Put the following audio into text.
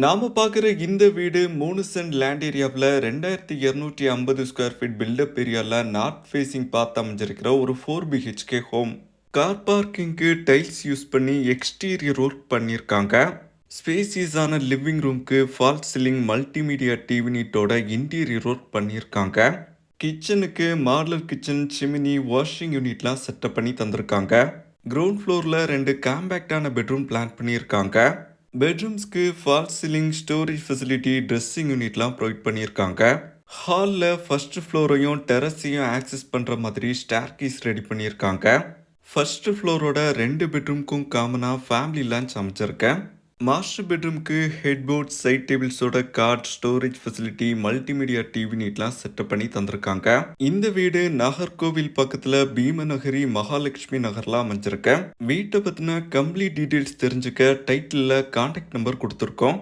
நாம பார்க்குற இந்த வீடு 3 சென்ட் லேண்ட் ஏரியாவில் 2250 ஸ்கொயர் ஃபீட் பில்டப் ஏரியாவில் நார்த் ஃபேஸிங் பார்த்து அமைஞ்சிருக்கிற ஒரு 4 BHK home. Car பார்க்கிங்க்கு tiles use பண்ணி எக்ஸ்டீரியர் ஒர்க் பண்ணியிருக்காங்க. ஸ்பேசியஸான லிவிங் ரூம்க்கு fall ceiling multimedia TV நீட்டோட interior work பண்ணியிருக்காங்க. கிச்சனுக்கு modeller kitchen, chimney, washing யூனிட்லாம் setup பண்ணி தந்திருக்காங்க. கிரவுண்ட் ஃப்ளோரில் 2 காம்பேக்டான பெட்ரூம் பிளான் பண்ணியிருக்காங்க. பெட்ரூம்ஸ்க்கு fall ceiling, storage facility, dressing யூனிட்லாம் provide பண்ணியிருக்காங்க. ஹாலில் ஃபர்ஸ்ட் ஃப்ளோரையும் டெரஸையும் ஆக்சஸ் பண்ணுற மாதிரி ஸ்டேர்கேஸ் ரெடி பண்ணியிருக்காங்க. ஃபர்ஸ்ட் ஃப்ளோரோட 2 பெட்ரூம்க்கும் காமனாக ஃபேமிலி லஞ்ச் அமைச்சிருக்கேன். மாஸ்டர் பெட்ரூம்க்கு ஹெட்போர்ட், சைட் டேபிள்ஸோட கார்ட், ஸ்டோரேஜ் ஃபெசிலிட்டி, மல்டிமீடியா டிவி நீட்லாம் செட்டப் பண்ணி தந்திருக்காங்க. இந்த வீடு நாகர்கோவில் பக்கத்துல பீமநகரி, மகாலட்சுமி நகர்ல அமைஞ்சிருக்கேன். வீட்டை பத்தின கம்ப்ளீட் டீடைல்ஸ் தெரிஞ்சுக்க டைட்டில்ல கான்டாக்ட் நம்பர் கொடுத்துருக்கோம்.